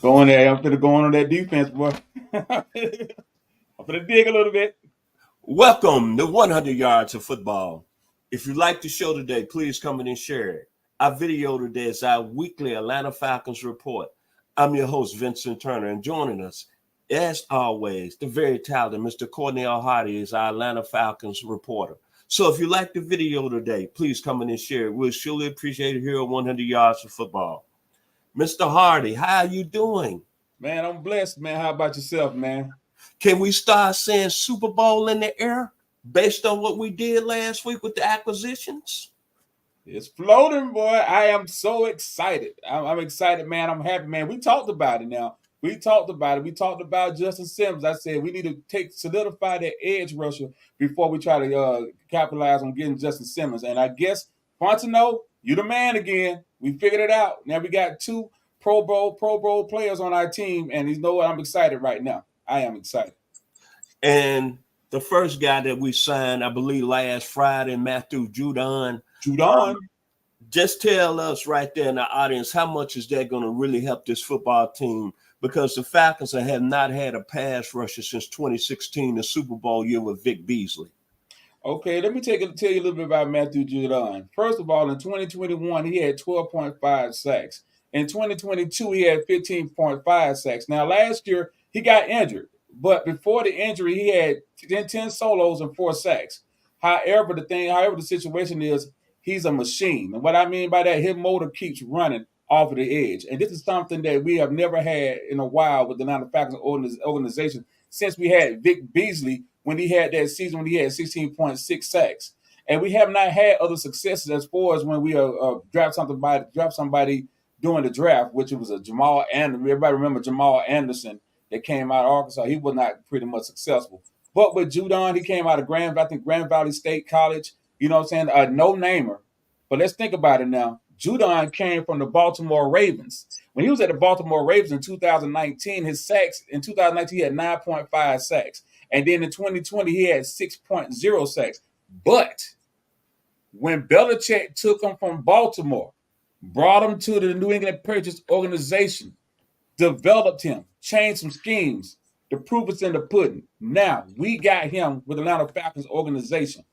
Going there. I'm finna go on that defense, boy. I'm finna dig a little bit. Welcome to 100 Yards of Football. If you like the show today, please come in and share it. Our video today is our weekly Atlanta Falcons report. I'm your host, Vincent Turner, and joining us, as always, the very talented Mr. Cornel Hardy is our Atlanta Falcons reporter. So if you like the video today, please come in and share it. We'll surely appreciate it here on 100 Yards of Football. Mr. Hardy, how are you doing? Man, I'm blessed, man. How about yourself, man? Can we start saying Super Bowl in the air based on what we did last week with the acquisitions? It's floating, boy. I am so excited. I'm excited, man. I'm happy, man. We talked about it now. We talked about it. We talked about Justin Simmons. I said we need to solidify that edge rusher before we try to capitalize on getting Justin Simmons. And I guess, Fontenot, you the man again. We figured it out. Now we got two Pro Bowl players on our team, and you know what? I'm excited right now. I am excited. And the first guy that we signed, I believe, last Friday, Matthew Judon. Just tell us right there in the audience, how much is that going to really help this football team? Because the Falcons have not had a pass rusher since 2016, the Super Bowl year with Vic Beasley. Okay, let me tell you a little bit about Matthew Judon. First of all, in 2021, he had 12.5 sacks. In 2022, he had 15.5 sacks. Now, last year, he got injured. But before the injury, he had 10 solos and 4 sacks. However, the situation is he's a machine. And what I mean by that, his motor keeps running off of the edge. And this is something that we have never had in a while with the Atlanta Falcons organization since we had Vic Beasley when he had that season when he had 16.6 sacks. And we have not had other successes as far as when we draft somebody during the draft, which was a Jamal Anderson. Everybody remember Jamal Anderson that came out of Arkansas. He was not pretty much successful. But with Judon, he came out of Grand Valley State College. You know what I'm saying? A no-namer. But let's think about it now. Judon came from the Baltimore Ravens. When he was at the Baltimore Ravens in 2019, his sacks, in 2019, he had 9.5 sacks. And then in 2020, he had 6.0 sacks. But when Belichick took him from Baltimore, brought him to the New England Patriots organization, developed him, changed some schemes, the proof is in the pudding. Now, we got him with the Atlanta Falcons organization.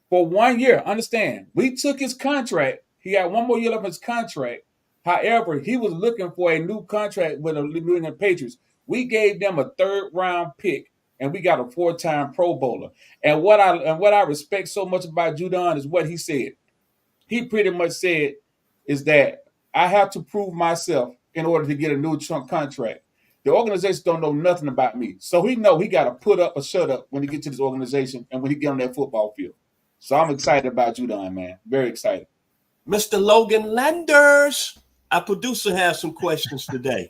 For 1 year, understand, we took his contract. He got 1 more year left of his contract. However, he was looking for a new contract with the New England Patriots. We gave them a 3rd-round pick, and we got a 4-time Pro Bowler. And what I respect so much about Judon is what he said. He pretty much said is that I have to prove myself in order to get a new contract. The organization don't know nothing about me. So he know he got to put up or shut up when he get to this organization and when he get on that football field. So I'm excited about Judon, man. Very excited. Mr. Logan Landers, our producer has some questions today.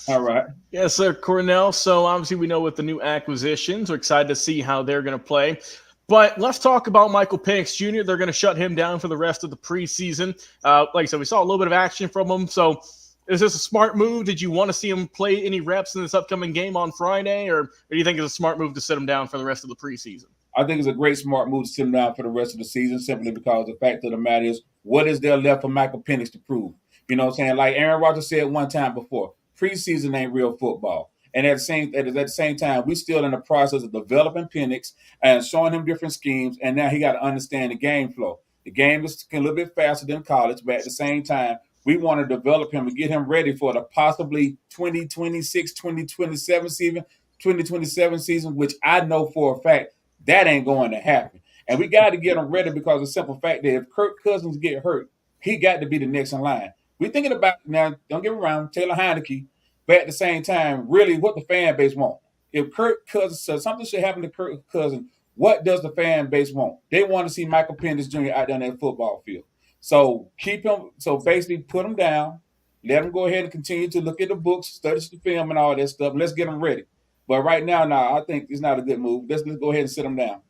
All right. Yes, sir, Cornel. So obviously we know with the new acquisitions, we're excited to see how they're going to play. But let's talk about Michael Penix Jr. They're going to shut him down for the rest of the preseason. Like I said, we saw a little bit of action from him. So is this a smart move? Did you want to see him play any reps in this upcoming game on Friday? Or do you think it's a smart move to sit him down for the rest of the preseason? I think it's a great smart move to sit him down for the rest of the season simply because the fact of the matter is, what is there left for Michael Penix to prove? You know what I'm saying? Like Aaron Rodgers said one time before, preseason ain't real football. And at the same time, we're still in the process of developing Penix and showing him different schemes. And now he got to understand the game flow. The game is a little bit faster than college, but at the same time, we want to develop him and get him ready for the possibly 2026, 2027 season, which I know for a fact that ain't going to happen. And we got to get him ready because of the simple fact that if Kirk Cousins get hurt, he got to be the next in line. We're thinking about, now, don't get me wrong, Taylor Heineke, but at the same time, really what the fan base want. If Kirk Cousins says something should happen to Kirk Cousins, what does the fan base want? They want to see Michael Penix Jr. out there on that football field. So keep him, so basically put him down, let him go ahead and continue to look at the books, study the film and all that stuff, and let's get him ready. But right now, I think it's not a good move. Let's go ahead and sit him down.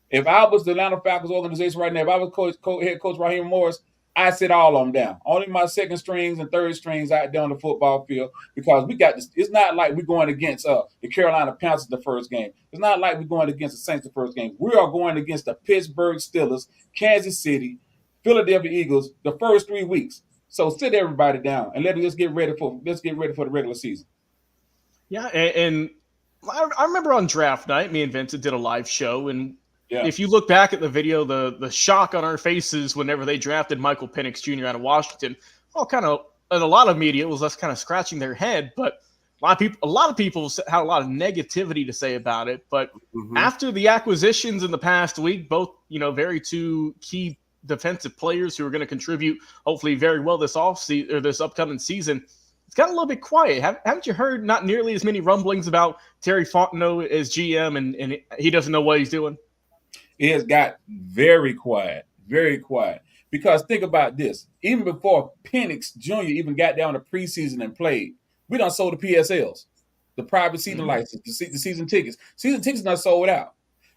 If I was the Atlanta Falcons organization right now, if I was head coach Raheem Morris, I'd sit all of them down. Only my second strings and third strings out there on the football field because we got this. It's not like we're going against the Carolina Panthers the first game. It's not like we're going against the Saints the first game. We are going against the Pittsburgh Steelers, Kansas City, Philadelphia Eagles the first 3 weeks. So sit everybody down and let's get ready for the regular season. Yeah, and I remember on draft night, me and Vincent did a live show, and Yeah. if you look back at the video, the shock on our faces whenever they drafted Michael Penix Jr. out of Washington, all kind of, and a lot of media was us kind of scratching their head, but a lot of people had a lot of negativity to say about it. But Mhm. after the acquisitions in the past week, both very two key defensive players who are going to contribute hopefully very well this offseason or this upcoming season, it's got a little bit quiet. Haven't you heard not nearly as many rumblings about Terry Fontenot as GM and he doesn't know what he's doing? It has got very quiet, very quiet. Because think about this: even before Penix Jr. even got down to preseason and played, we done sold the PSLs, the private season license, the season tickets. Season tickets not sold out.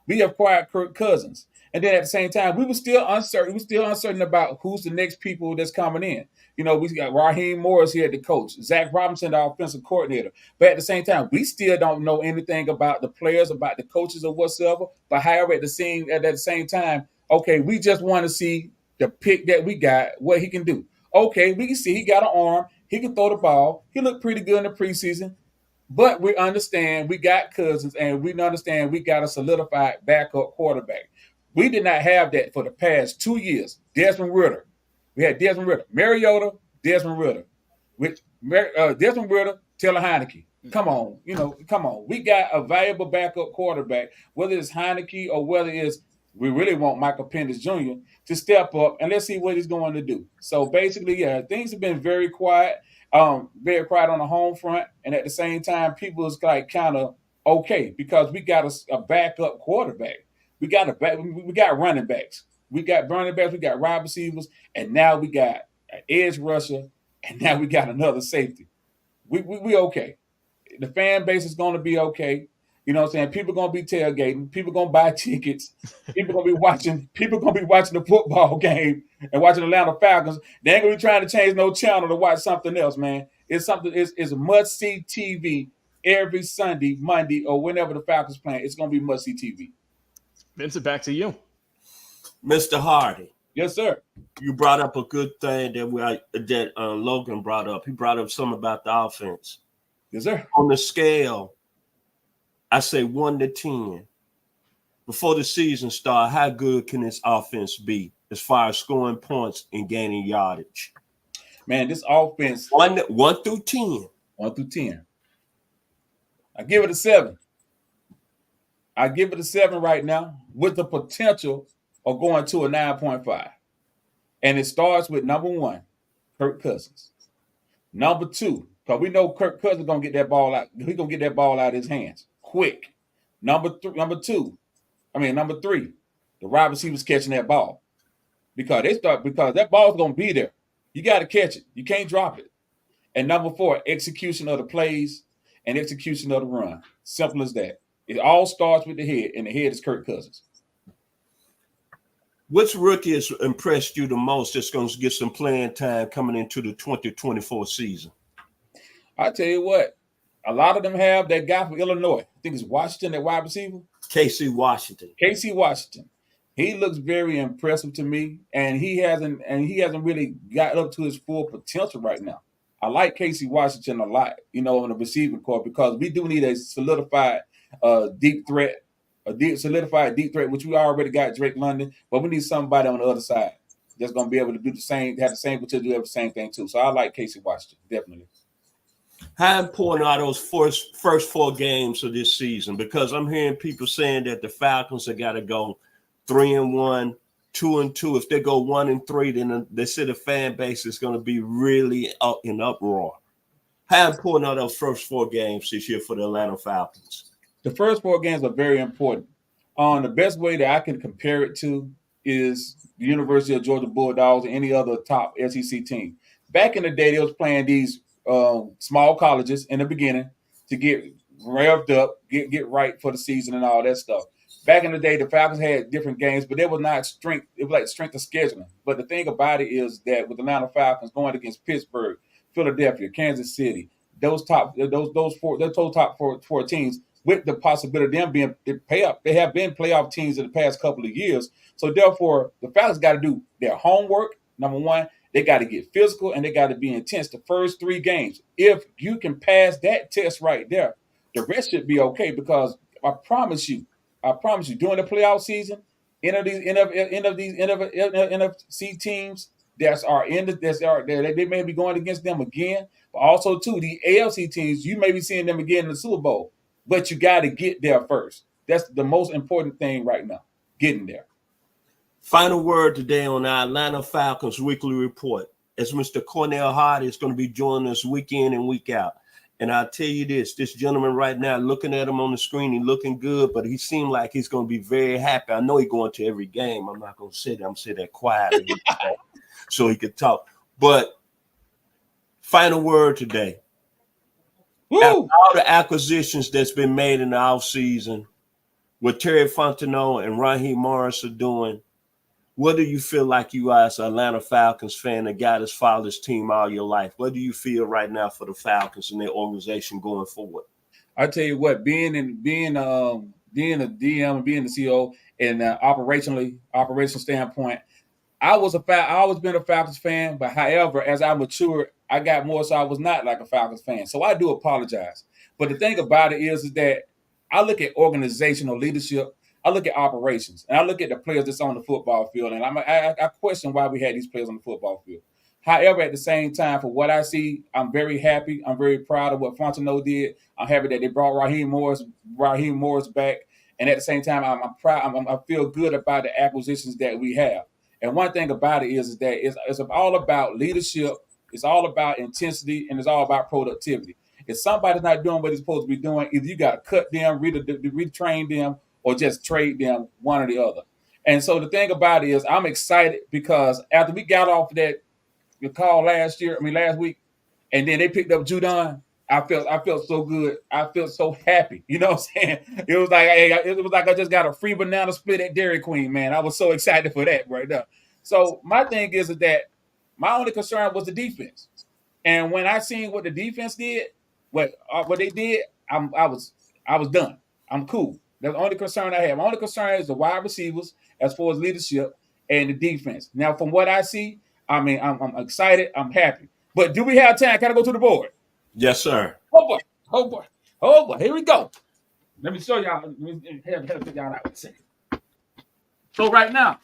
We acquired Kirk Cousins, and then at the same time, we were still uncertain. We were still uncertain about who's the next people that's coming in. We got Raheem Morris here, the coach, Zach Robinson, the offensive coordinator. But at the same time, we still don't know anything about the players, about the coaches, or whatsoever. But however, at the same time, okay, we just want to see the pick that we got, what he can do. Okay, we can see he got an arm, he can throw the ball, he looked pretty good in the preseason. But we understand we got Cousins, and we understand we got a solidified backup quarterback. We did not have that for the past 2 years. Desmond Ritter. We had Desmond Ritter. Mariota, Desmond Ritter. With Desmond Ritter, Taylor Heineke. Come on, come on. We got a valuable backup quarterback, whether it's Heineke or whether it's we really want Michael Penix Jr. to step up, and let's see what he's going to do. So basically, yeah, things have been very quiet on the home front, and at the same time, people is like kind of okay because we got a backup quarterback. We got we got running backs. We got running backs. We got wide receivers, and now we got an edge rusher, and now we got another safety. We okay. The fan base is going to be okay. You know what I'm saying? People are going to be tailgating. People are going to buy tickets. People are going to be watching. People are going to be watching the football game and watching the Atlanta Falcons. They ain't going to be trying to change no channel to watch something else, man. It's something. It's must see TV every Sunday, Monday, or whenever the Falcons playing. It's going to be must see TV. Vincent, back to you. Mr. Hardy, Yes, sir. you brought up a good thing that Logan brought up. He brought up something about the offense. Yes, sir. On the scale, I say 1 to 10. Before the season starts, how good can this offense be as far as scoring points and gaining yardage? Man, this offense 1 through 10. 1 through 10. I give it a 7. I give it a 7 right now with the potential of going to a 9.5. And it starts with number 1, Kirk Cousins. Number 2, because we know Kirk Cousins is gonna get that ball out. He's gonna get that ball out of his hands quick. Number 3, the wide receivers catching that ball. Because that ball's gonna be there. You got to catch it. You can't drop it. And number 4, execution of the plays and execution of the run. Simple as that. It all starts with the head, and the head is Kirk Cousins. Which rookie has impressed you the most that's going to get some playing time coming into the 2024 season? I tell you what, a lot of them have that guy from Illinois. I think it's Washington, that wide receiver. KC Washington. KC Washington. He looks very impressive to me, and he hasn't really got up to his full potential right now. I like KC Washington a lot, on the receiving corps because we do need a solidified deep threat, solidified deep threat, which we already got Drake London, but we need somebody on the other side that's going to be able to do the same, have the same potential to do the same thing too. So I like KC Washington, definitely. How important are those first 4 games of this season? Because I'm hearing people saying that the Falcons have got to go 3-1, 2-2. If they go 1-3, then they say the fan base is going to be really up in uproar. How important are those first 4 games this year for the Atlanta Falcons? The first 4 games are very important. The best way that I can compare it to is the University of Georgia Bulldogs and any other top SEC team. Back in the day, they was playing these small colleges in the beginning to get revved up, get right for the season and all that stuff. Back in the day, the Falcons had different games, but they was not strength. It was like strength of scheduling. But the thing about it is that with the Atlanta Falcons going against Pittsburgh, Philadelphia, Kansas City, those top four teams, with the possibility of them being they have been playoff teams in the past couple of years. So therefore, the Falcons got to do their homework. Number 1, They got to get physical and they got to be intense the first 3 games. If you can pass that test right there, the rest should be okay because I promise you, during the playoff season, NFC teams they may be going against them again, but also too the AFC teams you may be seeing them again in the Super Bowl, but you got to get there first. That's the most important thing right now, getting there. Final word today on our Atlanta Falcons weekly report, as Mr. Cornel Hardy is going to be joining us week in and week out. And I'll tell you this gentleman right now, looking at him on the screen, he's looking good, but he seemed like he's going to be very happy. I know he's going to every game. I'm not going to say that. I'm going to say that quietly so he could talk. But final word today. After all the acquisitions that's been made in the offseason, what Terry Fontenot and Raheem Morris are doing, what do you feel like you are as an Atlanta Falcons fan that got his father's team all your life? What do you feel right now for the Falcons and their organization going forward? I tell you what, being a DM and being the CEO and operational standpoint, I always been a Falcons fan. But however, as I matured, I got more so I was not like a Falcons fan. So I do apologize. But the thing about it is that I look at organizational leadership. I look at operations, and I look at the players that's on the football field, and I question why we had these players on the football field. However, at the same time, for what I see, I'm very happy. I'm very proud of what Fontenot did. I'm happy that they brought Raheem Morris back, and at the same time, I'm proud. I feel good about the acquisitions that we have. And one thing about it is that it's all about leadership. It's all about intensity, and it's all about productivity. If somebody's not doing what he's supposed to be doing, either you got to cut them, retrain them, or just trade them, one or the other. And so the thing about it is I'm excited because after we got off the call last week, and then they picked up Judon, I felt so good. I felt so happy. You know what I'm saying? It was like I just got a free banana split at Dairy Queen, man. I was so excited for that right now. So my thing is that my only concern was the defense. And when I seen what the defense did, what they did, I was done. I'm cool. That's the only concern I have. My only concern is the wide receivers as far as leadership and the defense. Now, from what I see, I'm excited. I'm happy. But do we have time? Can I go to the board? Yes, sir. Oh, boy. Here we go. Let me show y'all. Let me help y'all out. So right now,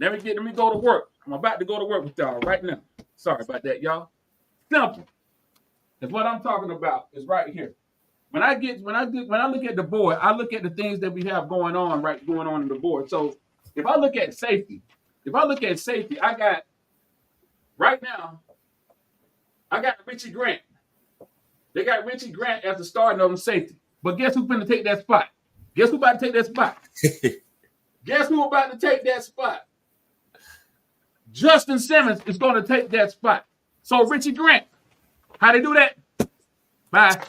let me go to work. I'm about to go to work with y'all right now. Sorry about that, y'all. Simple. That's what I'm talking about. Is right here. When I look at the board, I look at the things that we have going on in the board. So if I look at safety, I got right now, I got Richie Grant. They got Richie Grant as the starting of safety. But guess who's going to take that spot? Guess who about to take that spot? Guess who about to take that spot? Justin Simmons is going to take that spot. So Richie Grant, how they do that? Bye.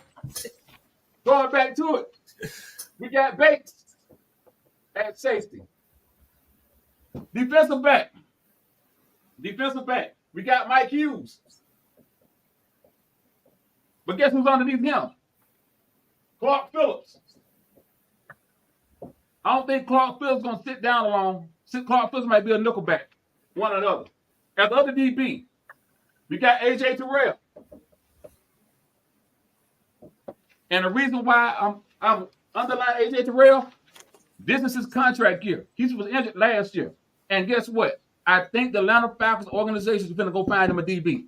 Going back to it, we got Bates at safety. Defensive back. We got Mike Hughes. But guess who's underneath him? Clark Phillips. I don't think Clark Phillips is going to sit down long. Clark Phillips might be a nickelback, one or the other. At the other DB, we got A.J. Terrell. And the reason why I'm underlining A.J. Terrell, this is his contract year. He was injured last year. And guess what? I think the Atlanta Falcons organization is going to go find him a DB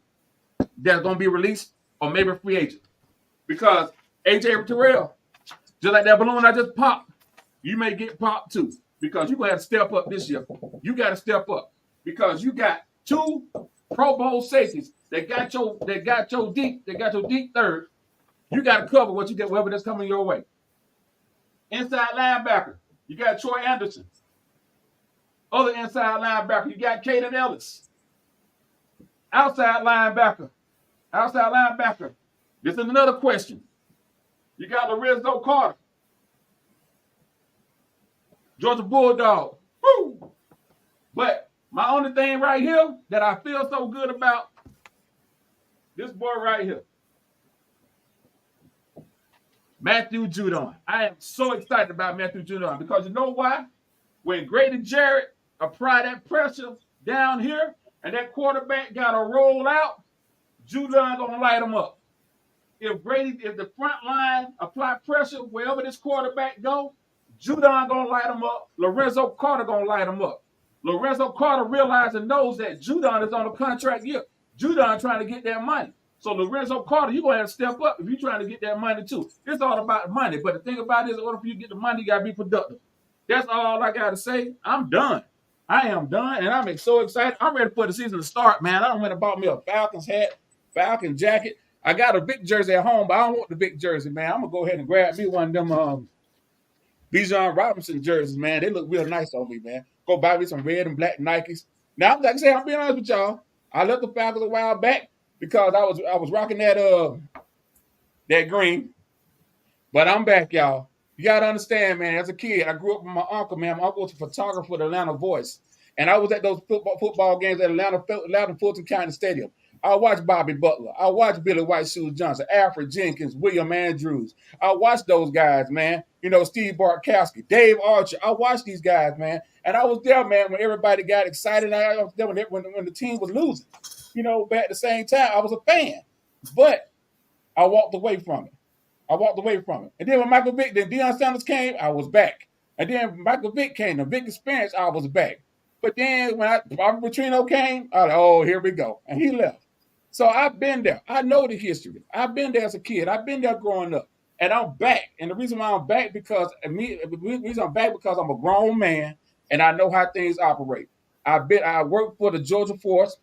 that's going to be released or maybe a free agent. Because A.J. Terrell, just like that balloon I just popped, you may get popped too. Because you're going to have to step up this year. You got to step up. Because you got 2 Pro Bowl safeties that got your deep third. You got to cover what you get, whatever that's coming your way. Inside linebacker, you got Troy Anderson. Other inside linebacker, you got Caden Ellis. Outside linebacker. This is another question. You got Lorenzo Carter. Georgia Bulldog. Woo! But my only thing right here that I feel so good about, this boy right here. Matthew Judon. I am so excited about Matthew Judon because you know why? When Grady Jarrett apply that pressure down here, and that quarterback got to roll out, Judon going to light them up. If the front line apply pressure wherever this quarterback go, Judon going to light them up. Lorenzo Carter going to light them up. Lorenzo Carter realizes and knows that Judon is on a contract year. Judon trying to get that money. So Lorenzo Carter, you're going to have to step up if you're trying to get that money too. It's all about money. But the thing about it is, in order for you to get the money, you got to be productive. That's all I got to say. I'm done. I am done, and I'm so excited. I'm ready for the season to start, man. I done went and bought me a Falcons hat, Falcon jacket. I got a big jersey at home, but I don't want the big jersey, man. I'm going to go ahead and grab me one of them Bijan Robinson jerseys, man. They look real nice on me, man. Go buy me some red and black Nikes. Now, like I say, I'm being honest with y'all. I left the Falcons a while back because I was rocking that green. But I'm back, y'all. You got to understand, man, as a kid, I grew up with my uncle, man. My uncle was a photographer for the Atlanta Voice. And I was at those football games at Atlanta Fulton County Stadium. I watched Bobby Butler. I watched Billy White Shoes Johnson, Alfred Jenkins, William Andrews. I watched those guys, man. You know, Steve Bartkowski, Dave Archer. I watched these guys, man. And I was there, man, when everybody got excited. I was there when the team was losing. You know, but at the same time, I was a fan. But I walked away from it. And then when Michael Vick, then Deion Sanders came, I was back. And then Michael Vick came, the Vick experience, I was back. But then when Bobby Petrino came, I was like, oh, here we go. And he left. So I've been there. I know the history. I've been there as a kid. I've been there growing up. And I'm back. And the reason why I'm back because I'm a grown man and I know how things operate. I worked for the Georgia Force.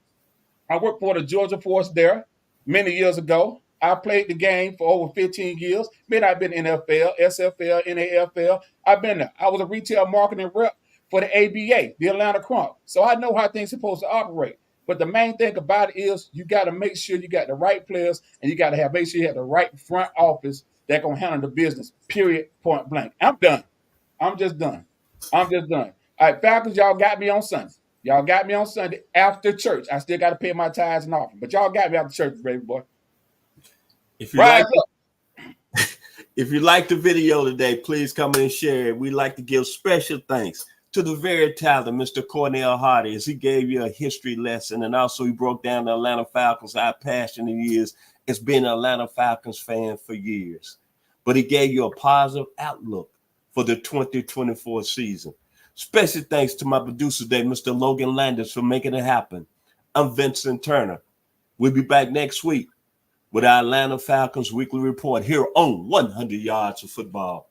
I worked for the Georgia Force there many years ago. I played the game for over 15 years. I've been NFL, SFL, NAFL. I've been there. I was a retail marketing rep for the ABA, the Atlanta Crunk. So I know how things are supposed to operate. But the main thing about it is you got to make sure you got the right players and you got to make sure you have the right front office that's going to handle the business, period, point blank. I'm done. I'm just done. All right, Falcons, y'all got me on Sunday. After church. I still got to pay my tithes and offering. But y'all got me after church, baby boy. If you like the video today, please come in and share it. We'd like to give special thanks to the very talented Mr. Cornel Hardy, as he gave you a history lesson, and also he broke down the Atlanta Falcons, our passion he is as being an Atlanta Falcons fan for years. But he gave you a positive outlook for the 2024 season. Special thanks to my producer today, Mr. Logan Landers, for making it happen. I'm Vincent Turner. We'll be back next week with our Atlanta Falcons weekly report here on 100 Yards of Football.